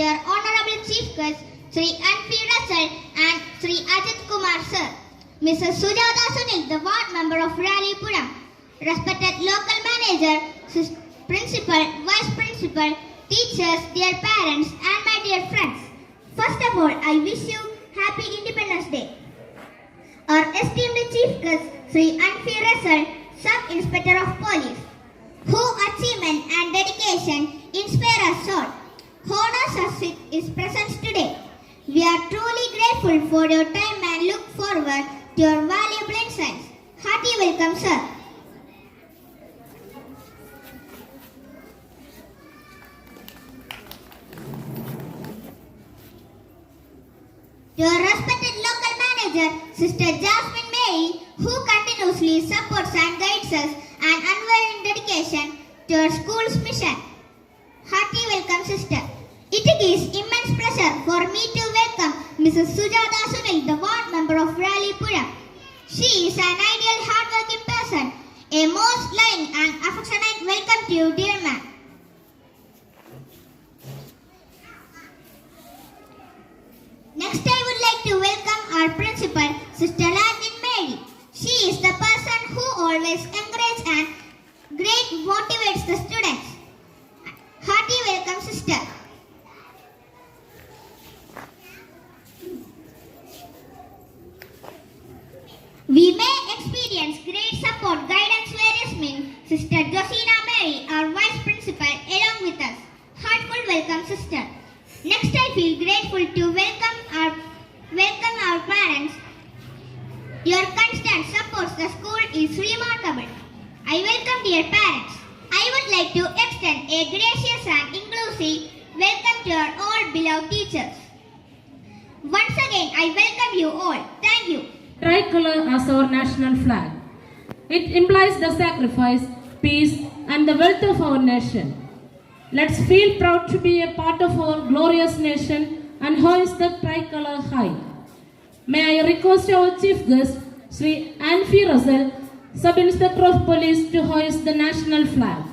Dear Honorable Chief Guest, Sri N.P. Russell and Sri Ajit Kumar Sir, Mrs. Sujata Sunil, the Ward Member of Ralipuram, respected local manager, principal, vice principal, teachers, dear parents and my dear friends. First of all, I wish you Happy Independence Day. Our esteemed Chief Guest, Sri N.P. Russell, Sub-Inspector of Police, whose achievement and dedication inspire us all, honors us with his presence today. We are truly grateful for your time and look forward to your valuable insights. Hearty welcome, sir. Your respected local manager, Sister Jasmine Mary, who continuously supports and guides us and unwavering dedication to our school's mission. Hearty welcome, sister. It is immense pleasure for me to welcome Mrs. Sujata Sunil, the Ward Member of Ralipuram. She is an ideal, hardworking person. A most loving and affectionate welcome to you, dear ma'am. Next, I would like to welcome our principal, Sister Latin Mary. She is the person who always encourages and motivates the students. Hearty welcome, sister. We may experience great support, guidance, various means. Sister Josina Mary, our vice principal, along with us. Heartful welcome, sister. Next, I feel grateful to welcome our parents. Your constant support the school is remarkable. I welcome dear parents. I would like to extend a gracious and inclusive welcome to our all beloved teachers. Once again, I welcome you all. Thank you. Tricolor as our national flag. It implies the sacrifice, peace, and the wealth of our nation. Let's feel proud to be a part of our glorious nation and hoist the tricolor high. May I request our chief guest, Sri N.P. Russell, Sub-Inspector of Police, to hoist the national flag.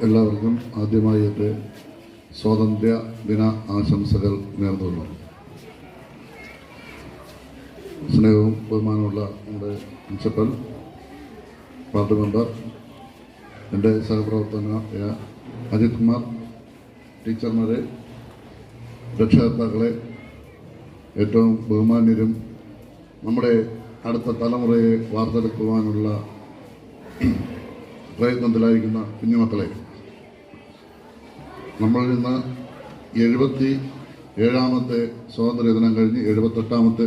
എല്ലാവർക്കും ആദ്യമായി എൻ്റെ സ്വാതന്ത്ര്യ ദിന ആശംസകൾ നേർന്നുകൊള്ളുന്നു. സ്നേഹവും ബഹുമാനമുള്ള നമ്മുടെ principal, ward member, എൻ്റെ സഹപ്രവർത്തകനായ അജിത് കുമാർ, ടീച്ചർമാരെ, രക്ഷകർത്താക്കളെ, ഏറ്റവും ബഹുമാന്യരും നമ്മുടെ അടുത്ത തലമുറയെ വാർത്തെടുക്കുവാനുള്ള പ്രയത്നത്തിലായിരിക്കുന്ന കുഞ്ഞുമക്കളെ, നമ്മൾ ഇന്ന് 77ാമത്തെ സ്വാതന്ത്ര്യ ദിനം കഴിഞ്ഞ് 78ാമത്തെ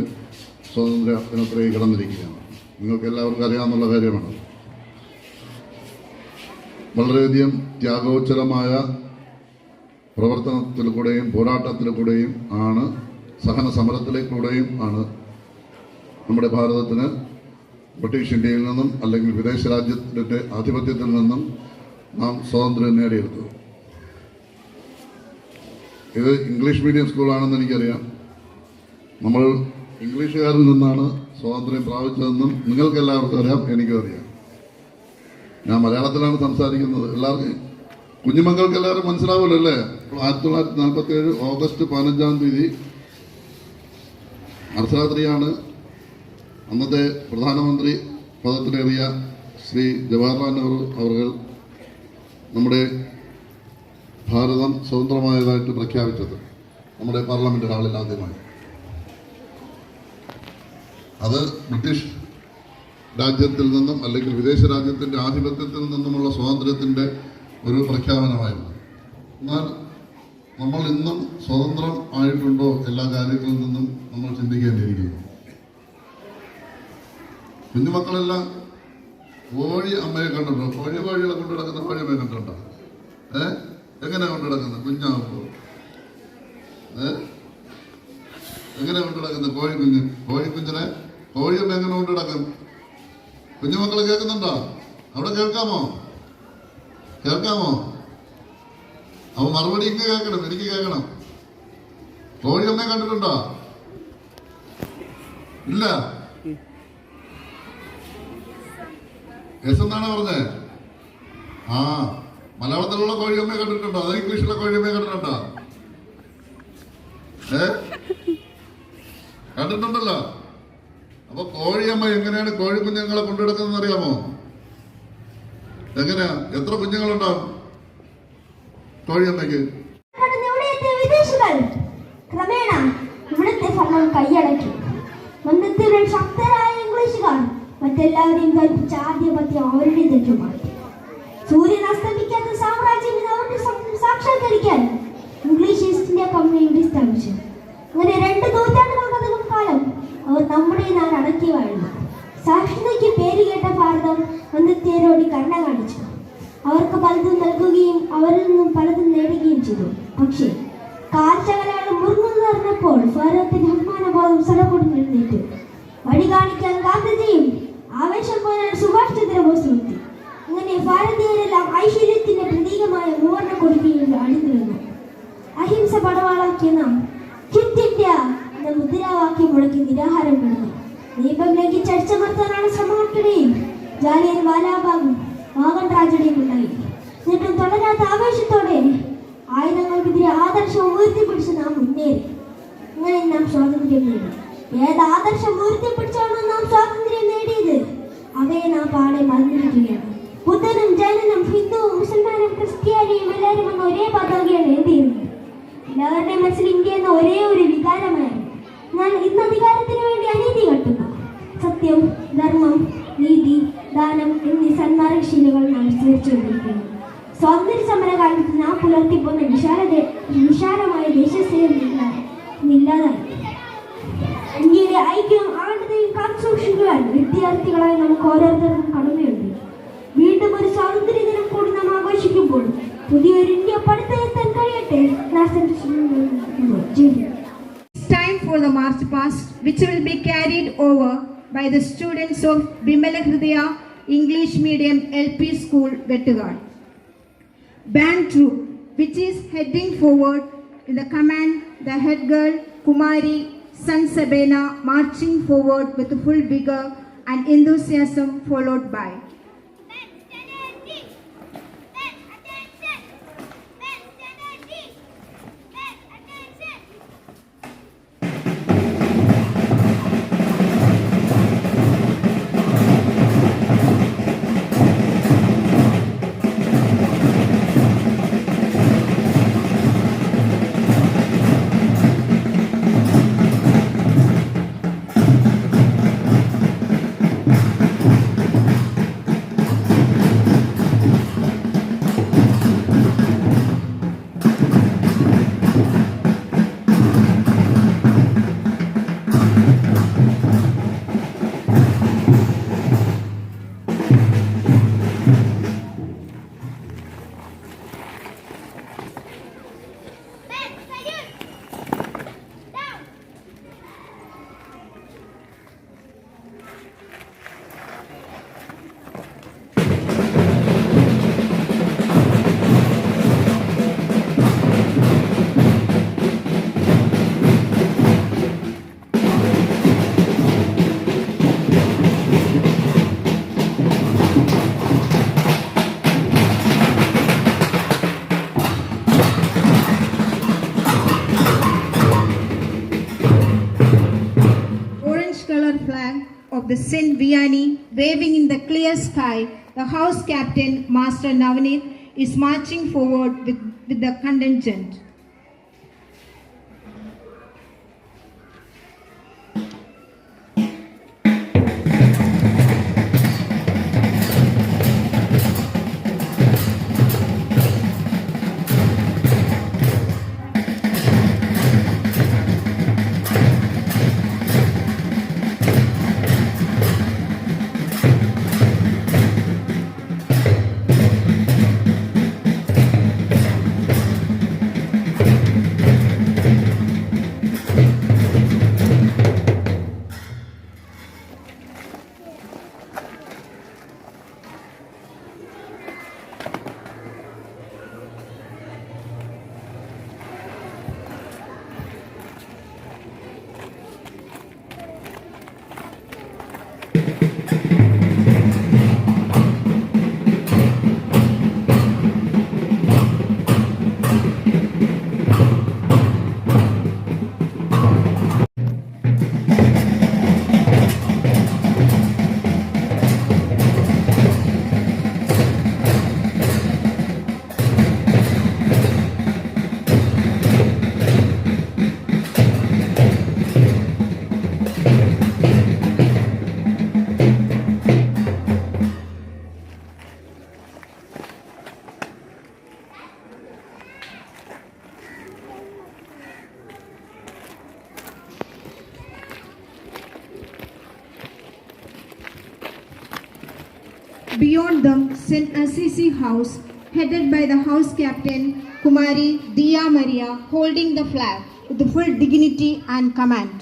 സ്വാതന്ത്ര്യ ദിനത്തിലേക്ക് കടന്നിരിക്കുകയാണ്. നിങ്ങൾക്ക് എല്ലാവർക്കും അറിയാവുന്ന കാര്യമാണ്. വളരെയധികം ത്യാഗോജ്വലമായ പ്രവർത്തനത്തിലൂടെയും പോരാട്ടത്തിലൂടെയും ആണ്, സഹന സമരത്തിലേക്കൂടെയും ആണ് നമ്മുടെ ഭാരതത്തിന് ബ്രിട്ടീഷ് ഇന്ത്യയിൽ നിന്നും അല്ലെങ്കിൽ വിദേശ രാജ്യത്തിൻ്റെ ആധിപത്യത്തിൽ നിന്നും നാം സ്വാതന്ത്ര്യം നേടിയെടുത്തത്. ഇത് ഇംഗ്ലീഷ് മീഡിയം സ്കൂളാണെന്ന് എനിക്കറിയാം. നമ്മൾ ഇംഗ്ലീഷുകാരിൽ നിന്നാണ് സ്വാതന്ത്ര്യം പ്രാപിച്ചതെന്നും നിങ്ങൾക്കെല്ലാവർക്കും അറിയാം, എനിക്കും അറിയാം. ഞാൻ മലയാളത്തിലാണ് സംസാരിക്കുന്നത്. എല്ലാവർക്കും, കുഞ്ഞുമക്കൾക്ക് എല്ലാവരും മനസ്സിലാവുമല്ലോ അല്ലേ? 1947 ഓഗസ്റ്റ് 15-ാം തീയതി അർദ്ധരാത്രിയാണ് അന്നത്തെ പ്രധാനമന്ത്രി പദത്തിലേറിയ ശ്രീ ജവഹർലാൽ നെഹ്റു അവർ നമ്മുടെ ഭാരതം സ്വതന്ത്രമായതായിട്ട് പ്രഖ്യാപിച്ചത് നമ്മുടെ പാർലമെന്റ് ഹാളിൽ ആദ്യമായി. അത് ബ്രിട്ടീഷ് രാജ്യത്തിൽ നിന്നും അല്ലെങ്കിൽ വിദേശ രാജ്യത്തിൻ്റെ ആധിപത്യത്തിൽ നിന്നുമുള്ള സ്വാതന്ത്ര്യത്തിൻ്റെ ഒരു പ്രഖ്യാപനമായിരുന്നു. എന്നാൽ നമ്മൾ ഇന്നും സ്വതന്ത്രം ആയിട്ടുണ്ടോ എല്ലാ കാര്യങ്ങളിൽ നിന്നും നമ്മൾ ചിന്തിക്കേണ്ടിയിരിക്കുന്നു. കുഞ്ഞുമക്കളെല്ലാം കോഴി അമ്മയെ കണ്ടിട്ടുണ്ടോ? കോഴികളെ കൊണ്ടു നടക്കുന്ന കോഴിയമ്മയെ കണ്ടിട്ടുണ്ടോ? എങ്ങനെയാ കൊണ്ടു നടക്കുന്നത്? കുഞ്ഞാകുമ്പോൾ എങ്ങനെ കൊണ്ടു നടക്കുന്നത്? കോഴിക്കുഞ്ഞിനെ കോഴിയമ്മ എങ്ങനെ കൊണ്ടു നടക്കും? കുഞ്ഞുമക്കൾ കേൾക്കുന്നുണ്ടോ? അവിടെ കേൾക്കാമോ? അപ്പൊ മറുപടി ഇങ്ങ് കേൾക്കണം, എനിക്ക് കേൾക്കണം. കോഴിയമ്മയെ കണ്ടിട്ടുണ്ടോ? ഇല്ല. എസ് എന്നാണ് പറഞ്ഞേ. മലയാളത്തിലുള്ള കോഴിയമ്മയെ കണ്ടിട്ടുണ്ടോ? അതോ ഇംഗ്ലീഷിലെ കോഴിയമ്മയെ കണ്ടിട്ടുണ്ടോ? കണ്ടിട്ടുണ്ടല്ലോ. അപ്പൊ കോഴിയമ്മ എങ്ങനെയാണ് കോഴിക്കുഞ്ഞുങ്ങളെ കൊണ്ടുനടക്കുന്നതെന്ന് അറിയാമോ? എങ്ങനെയാ? എത്ര കുഞ്ഞുങ്ങളുണ്ടാവും കോഴിയമ്മയ്ക്ക്? വിദേശികൾ ക്രമേണ ഇവിടുത്തെ ഭരണം കൈയടക്കി. മന്ദത്തിലുള്ള ശക്തരായ ഇംഗ്ലീഷുകാർ മറ്റെല്ലാവരെയും കൽപ്പിച്ച ആധിപത്യം അവരുടേതൊക്കെ മാറ്റി. സൂര്യൻ അസ്തമിക്കാത്ത സാമ്രാജ്യം അവരുടെ സാക്ഷാത്കരിക്കാൻ ഇംഗ്ലീഷ് ഈസ്റ്റ് ഇന്ത്യ കമ്പനി ഇവിടെ സ്ഥാപിച്ചു. അങ്ങനെ 2 നൂറ്റാണ്ടുകൾക്കധികം കാലം അവർ നമ്മുടെ നാട് അടക്കിയായിരുന്നു. സാക്ഷരതയ്ക്ക് പേര് കേട്ട ഭാരതം വന്ദത്തേരോടി കരുണ കാണിച്ചു. അവർക്ക് പലതും നൽകുകയും അവരിൽ നിന്നും പലതും നേടുകയും ചെയ്തു. പക്ഷേ കാൽച്ചകലകൾ മുറുങ്ങുന്നു പറഞ്ഞപ്പോൾ ഭാരതത്തിന്റെ അഭിമാനബോധം സടകൊടി എഴുന്നേറ്റു. വഴി കാണിക്കാൻ ഗാന്ധിജിയും ആവേശം പോയാൽ സുഭാഷ് ചന്ദ്രബോസും എത്തി. അങ്ങനെ ഭാരതീയരെല്ലാം ഐശ്വര്യത്തിന്റെ പ്രതീകമായ മൂവർണ്ണ കൊടിക്കയിൽ അണിനിരുന്നു. അഹിംസ പടവാളാക്കിയ നാം ക്വിറ്റ് ഇന്ത്യ എന്ന മുദ്രാവാക്യം മുഴക്കി നിരാഹാരം കിടന്നു. നിയമം ലംഘിച്ച് അടിച്ചമർത്താനാണ് ശ്രമങ്ങൾക്കിടയിൽ ജാലിയൻ വാലാബാഗും വാഗൺ ട്രാജഡിയും ഉണ്ടായി. എന്നിട്ടും തുടരാത്ത ആവേശത്തോടെ ആയുധങ്ങൾക്കെതിരെ ആദർശം ഉയർത്തിപ്പിടിച്ച് നാം മുന്നേറി. അങ്ങനെ നാം സ്വാതന്ത്ര്യം നേടി. ഏത് ആദർശം ഉയർത്തിപ്പിടിച്ചാണോ നാം സ്വാതന്ത്ര്യം നേടിയത്, അവയെ നാം പാടെ മറന്നിരിക്കുകയാണ്. ബുദ്ധനും ജൈനനും ഹിന്ദുവും മുസൽമാനും ക്രിസ്ത്യാനിയും എല്ലാവരും അന്ന് ഒരേ പതാകയാണ് ഏന്തിയിരുന്നത്. എല്ലാവരുടെയും മനസ്സിൽ ഇന്ത്യ എന്ന ഒരേ ഒരു വികാരമായിരുന്നു. എന്നാൽ ഇന്ന് അധികാരത്തിന് വേണ്ടി അനീതി കട്ടുന്നു. സത്യം, ധർമ്മം, നീതി, ദാനം എന്നീ സന്മാർഗശീലകൾ നാം വിസ്തരിച്ചുകൊണ്ടിരിക്കുന്നു. സ്വാതന്ത്ര്യ സമരകാലത്ത് നാം പുലർത്തിപ്പോന്ന വിശാലമായ ദേശസ്നേഹം ഇല്ലാതായി. ഇന്ത്യയിലെ ഐക്യവും ആണ്ടതയും കാത്തുസൂക്ഷിക്കുവാൻ വിദ്യാർത്ഥികളായി നമുക്ക് ഓരോരുത്തർക്കും കടമയുണ്ട്. വീണ്ടും ഒരു സ്വാതന്ത്ര്യ ദിനം കൂടി നാം ആഘോഷിക്കുമ്പോൾ പുതിയൊരു ഇന്ത്യ പടുത്തുയർത്താൻ കഴിയട്ടെ. It's time for the march past, which will be carried over by the students of Bimala Hridaya English Medium LP School, Vettugal. Band troop, which is heading forward in the command, the head girl Kumari San Sabena, marching forward with full vigor and enthusiasm, followed by the St. Vianney waving in the clear sky, the house captain, Master Navneet, is marching forward with the contingent. Beyond them, St. Assisi House, headed by the house captain, Kumari Dia Maria, holding the flag with full dignity and command.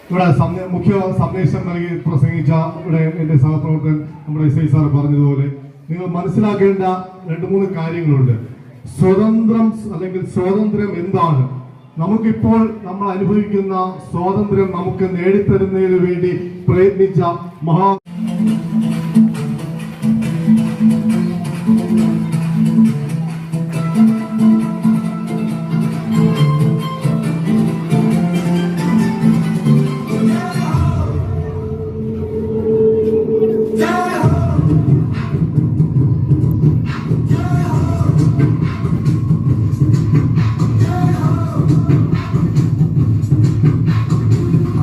ഇവിടെ മുഖ്യ സന്ദേശം നൽകി പ്രസംഗിച്ച ഇവിടെ എൻ്റെ സഹപ്രവർത്തകൻ നമ്മുടെ S I sir പറഞ്ഞതുപോലെ നിങ്ങൾ മനസ്സിലാക്കേണ്ട 2-3 കാര്യങ്ങളുണ്ട്. സ്വതന്ത്രം അല്ലെങ്കിൽ സ്വാതന്ത്ര്യം എന്താണ്? നമുക്കിപ്പോൾ നമ്മൾ അനുഭവിക്കുന്ന സ്വാതന്ത്ര്യം നമുക്ക് നേടിത്തരുന്നതിന് വേണ്ടി പ്രയത്നിച്ച മഹാ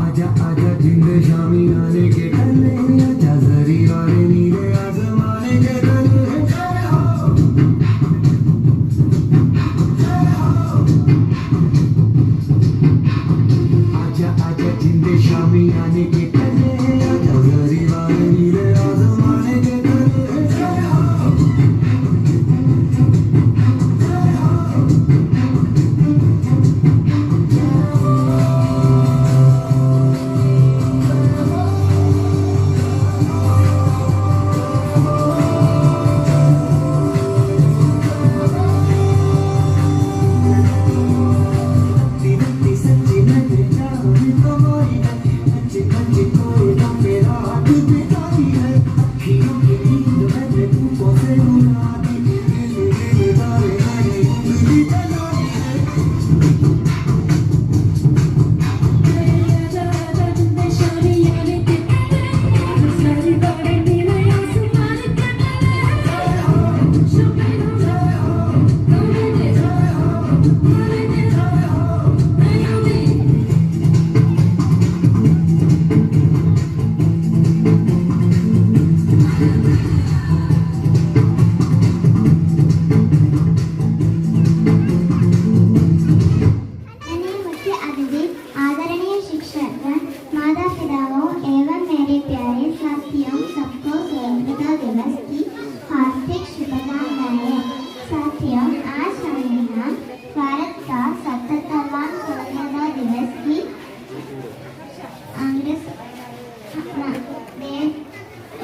आजा आजा जिंद शामी आने के कन्ने आजा जरी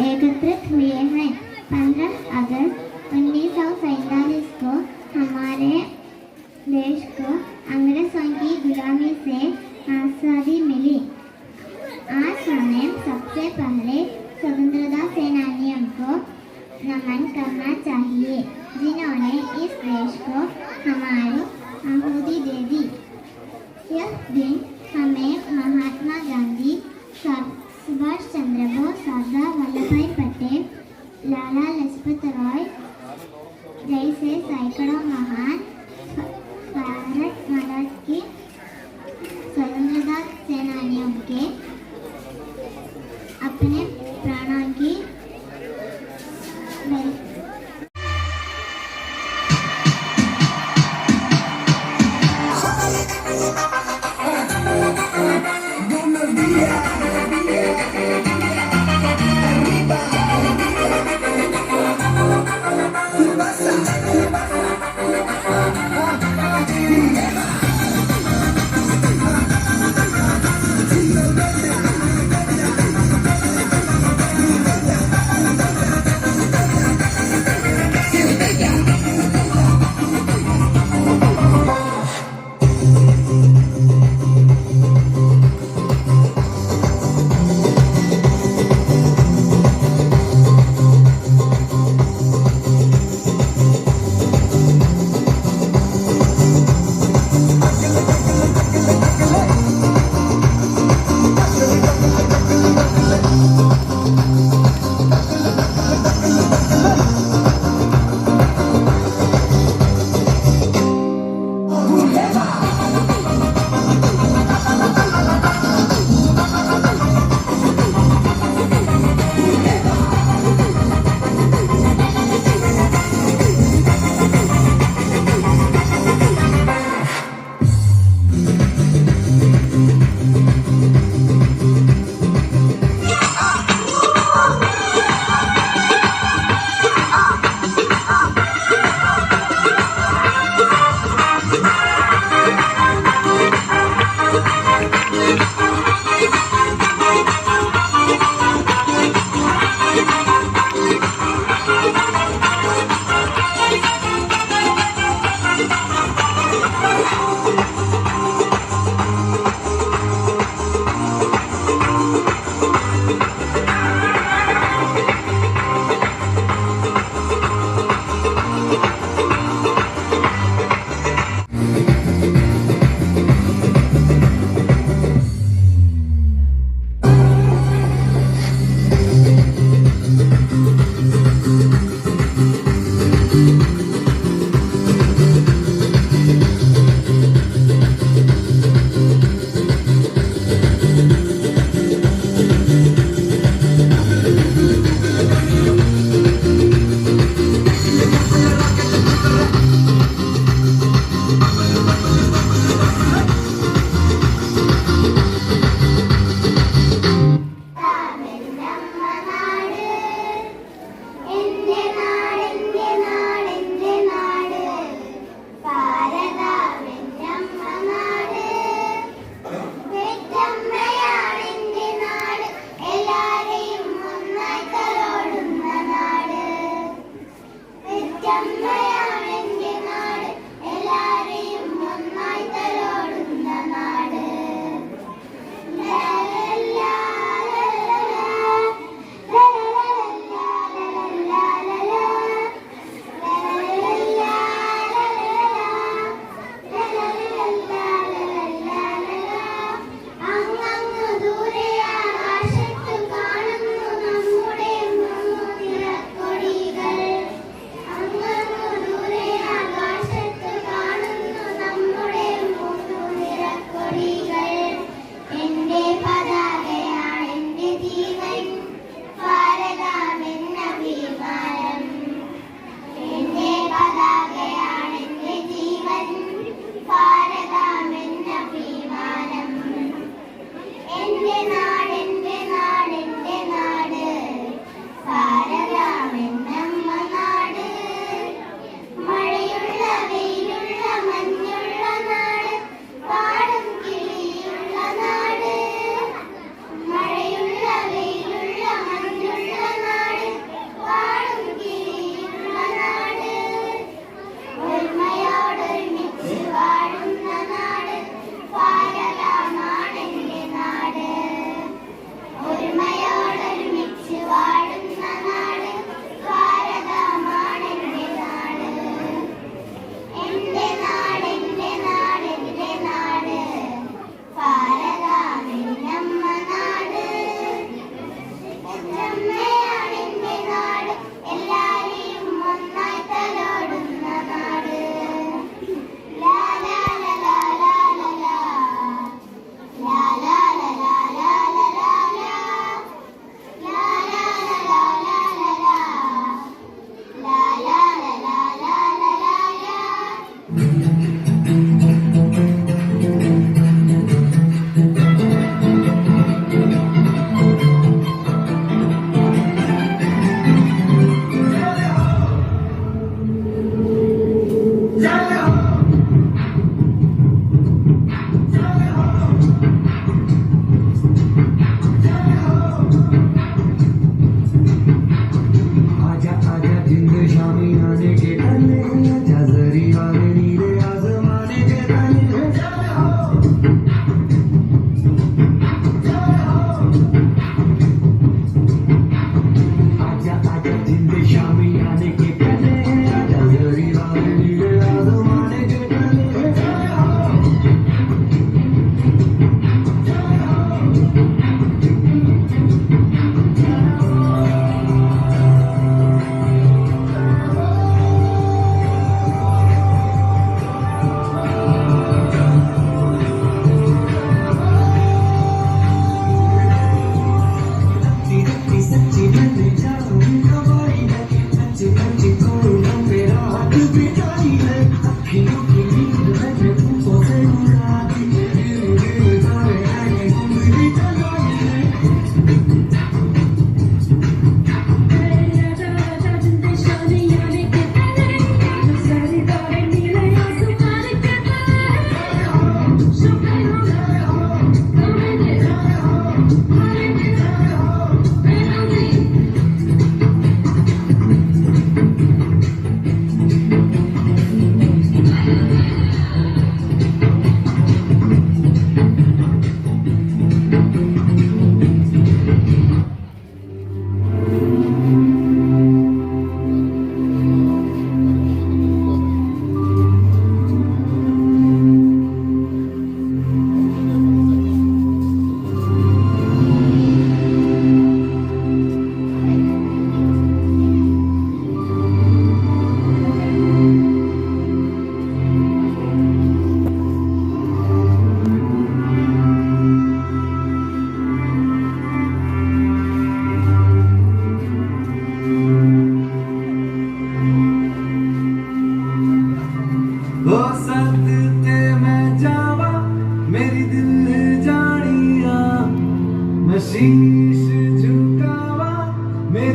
एकत्रित हुए हैं। 15 अगस्त 1947 को हमारे देश को अंग्रेजों की गुलामी से आज़ादी मिली। आज हमें सबसे पहले स्वतंत्रता सेनानियों को नमन करना चाहिए, जिन्होंने इस देश को हमारी आहुति दे दी। यह दिन हमें महात्मा गांधी, सुभाष चंद्र बोस, सरदार वल्लभ भाई पटेल, लाला लाजपत राय जैसे सैकड़ों महान भारत माता की स्वतंत्रता सेनानियों के अपने प्राणों की Love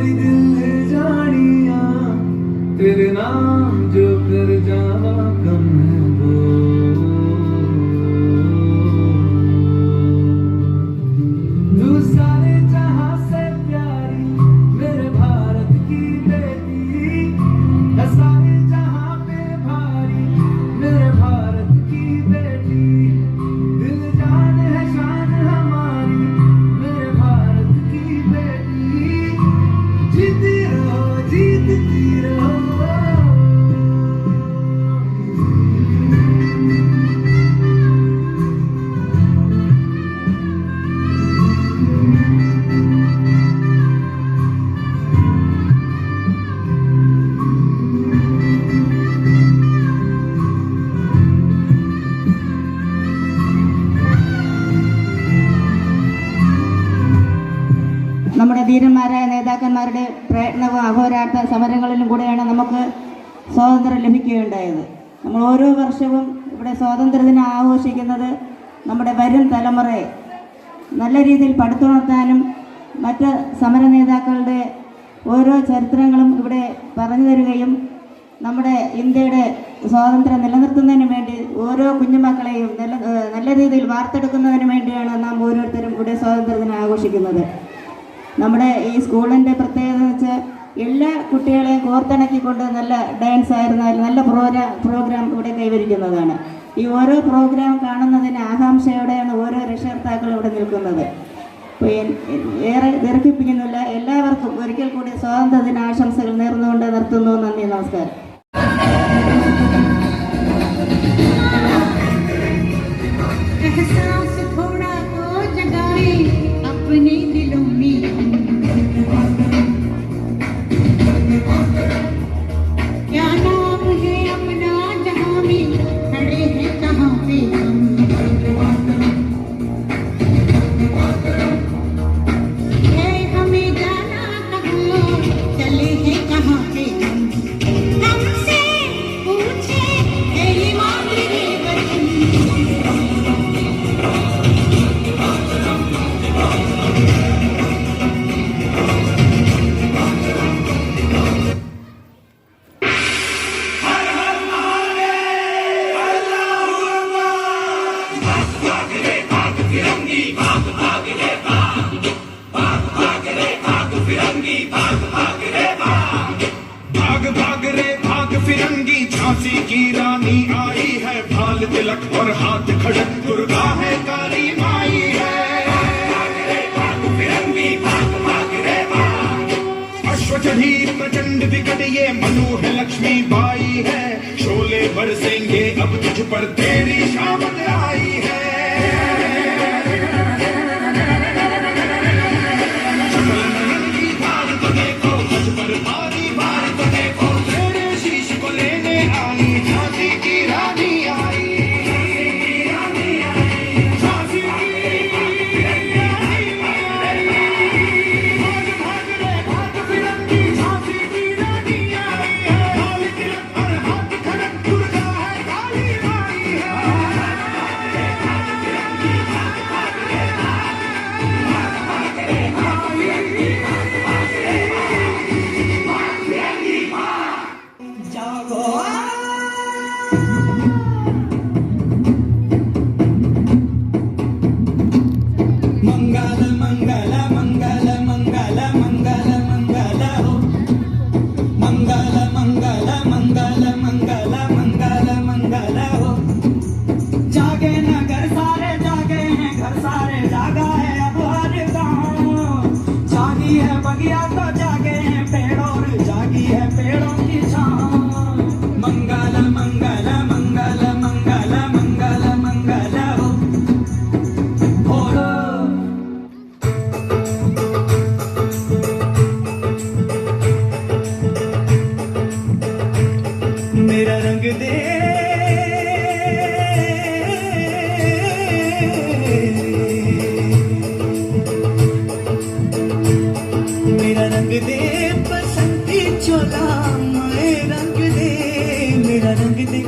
मेरी दिल जानिया तेरे नाम जो कर जावा कम है वो तू सारे जहां से प्यारी मेरे भारत की बेटी है सारे जहां पे भारी मेरे भारत की बेटी दिल जान है शान हमारी मेरे भारत की बेटी जीती रहो जीतती रहो നമ്മുടെ ധീരന്മാരായ നേതാക്കന്മാരുടെ പ്രയത്നവും അഹോരാത്ര സമരങ്ങളിലും കൂടെയാണ് നമുക്ക് സ്വാതന്ത്ര്യം ലഭിക്കുകയുണ്ടായത്. നമ്മൾ ഓരോ വർഷവും ഇവിടെ സ്വാതന്ത്ര്യദിനം ആഘോഷിക്കുന്നത് നമ്മുടെ വരും തലമുറയെ നല്ല രീതിയിൽ പടുത്തുണർത്താനും മറ്റ് സമര നേതാക്കളുടെ ഓരോ ചരിത്രങ്ങളും ഇവിടെ പറഞ്ഞു തരികയും നമ്മുടെ ഇന്ത്യയുടെ സ്വാതന്ത്ര്യം നിലനിർത്തുന്നതിന് വേണ്ടി ഓരോ കുഞ്ഞുമക്കളെയും നല്ല രീതിയിൽ വാർത്തെടുക്കുന്നതിന് വേണ്ടിയാണ് നാം ഓരോരുത്തരും ഇവിടെ സ്വാതന്ത്ര്യദിനം ആഘോഷിക്കുന്നത്. നമ്മുടെ ഈ സ്കൂളിൻ്റെ പ്രത്യേകത എന്ന് വെച്ചാൽ എല്ലാ കുട്ടികളെയും കോർത്തിണക്കിക്കൊണ്ട് നല്ല ഡാൻസ് ആയിരുന്നാലും നല്ല പ്രോഗ്രാം ഇവിടെ കൈവരിക്കുന്നതാണ്. ഈ ഓരോ പ്രോഗ്രാം കാണുന്നതിന് ആകാംക്ഷയോടെയാണ് ഓരോ രക്ഷകർത്താക്കളും ഇവിടെ നിൽക്കുന്നത്. അപ്പോൾ ഏറെ ദീർഘിപ്പിക്കുന്നില്ല. എല്ലാവർക്കും ഒരിക്കൽ കൂടി സ്വാതന്ത്ര്യദിന ആശംസകൾ നേർന്നുകൊണ്ട് നിർത്തുന്നു. നന്ദി, നമസ്കാരം. अपने दिलों में क्या नाम है अपना जहां में खड़े हैं कहां पे हम है हमें जाना कहां चले हैं कहां पे हम हमसे पूछे मेरी मातृ वतन फिरंगी झांसी की रानी आई है भाल तिलक और हाथ खड़क दुर्गा है काली माई है अश्व चढ़ी प्रचंड विकट ये मनु है लक्ष्मी बाई है शोले बरसेंगे अब तुझ पर तेरी शामत आई है मेरा रंग दे मेरा रंग दे बसंती चोला माए रंग दे मेरा रंग दे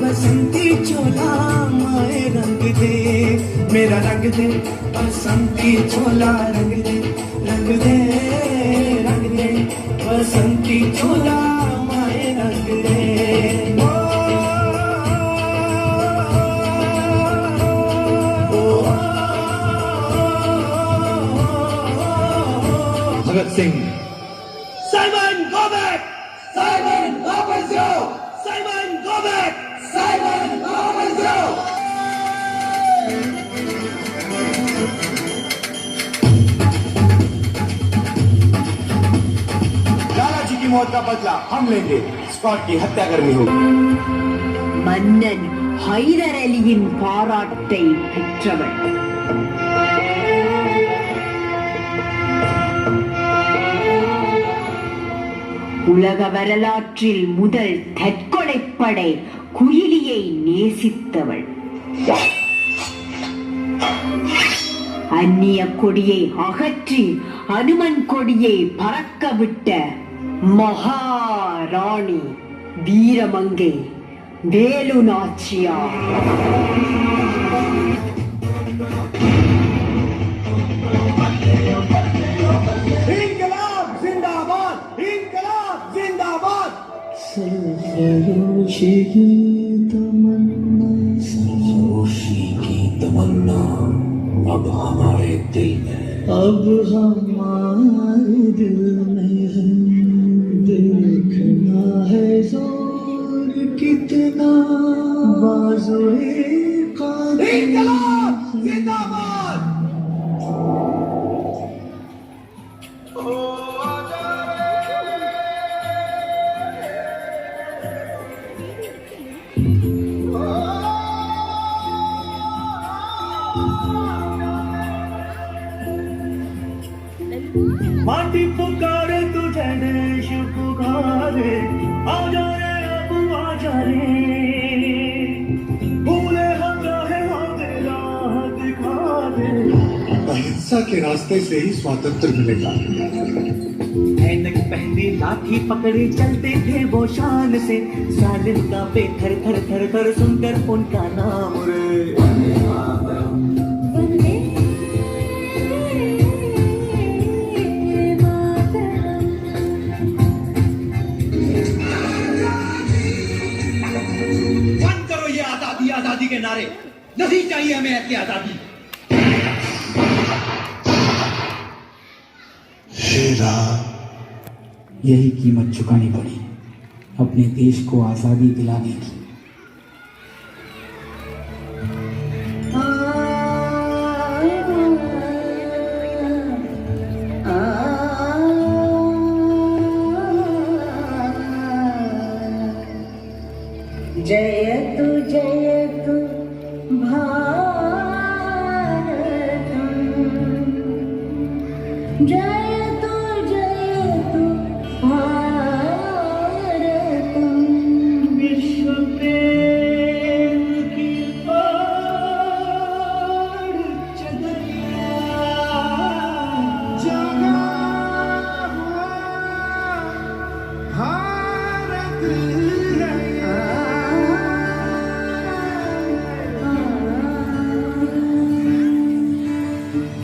बसंती चोला माए रंग दे मेरा रंग दे बसंती चोला रंग दे रंग दे रंग दे बसंती चोला माए रंग दे Bhagat Singh Simon, go back! Simon, open zero! Simon, go back! Simon, open zero! लाला जी की मौत का बदला हम लेंगे स्कॉट की हत्या करनी होगी மன்னன் ஹைதர் அலியின் பாராட்டை பெற்றவள் உலக வரலாற்றில் முதல் தற்கொலைப்படை குயிலியை நேசித்தவள் அந்நிய கொடியை அகற்றி அனுமன் கொடியை பறக்க விட்ட மகாராணி வீரமங்கை வேலு நாச்சியார் इंकलाब जिंदाबाद इंकलाब जिंदाबाद सरफरोशी की तमन्ना अब हमारे दिल में है देखना है जोर कितना बाजुए इंकलाब जिंदाबाद माटी पुकारे तुझे देश पुकारे आजा रे अब आजा रे भूले हम चाहे हम तेरा दिखा दे अहिंसा के रास्ते से ही स्वातंत्र मिलेगा ऐनक पहनी लाठी पकड़े चलते थे वो शान से सालिम का पे थर थर थर थर सुनकर उनका नाम रे बंद करो ये आजादी आजादी के नारे नहीं चाहिए हमें ऐसी आजादी शेरा यही कीमत चुकानी पड़ी अपने देश को आजादी दिलाने की जयतु जयतु भारतम जयतु जयतु भारतम विश्व प्रेम की पार चदरिया जगा भारत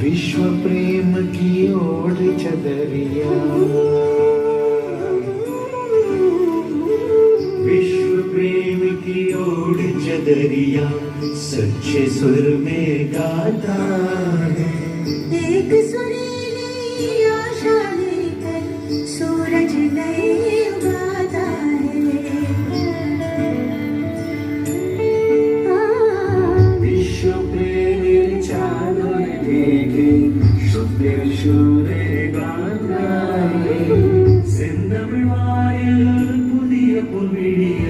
विश्व प्रेम की ओर चदरिया विश्व प्रेम की ओर चदरिया सच्चे सुर में गाता है एक सुरीली आशा लेकर सूरज नए उगाता है विश्व प्रेम चादर देखे शुद्ध शूरे गाता है सिंधमिवाय पुदिय पुविडिय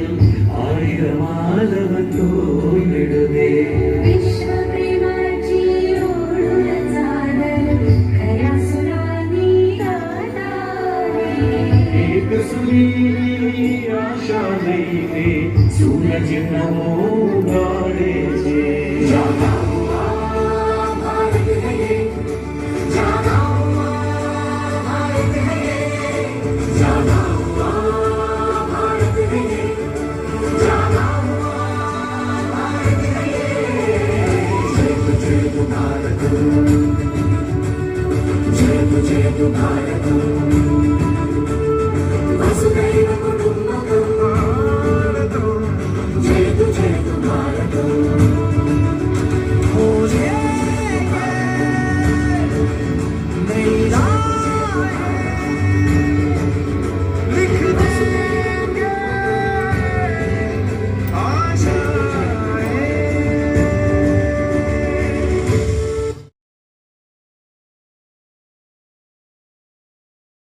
आयरमालवतो निडवे विश्व प्रेमाची ओढ चादर खऱ्या सुरांनी गाता एक सुरीली आशा लईने सूरज नमो गाडे छे जागा भारत है जागा भारत है जागा भारत है जागा भारत है जय जय भारत जय जय भारत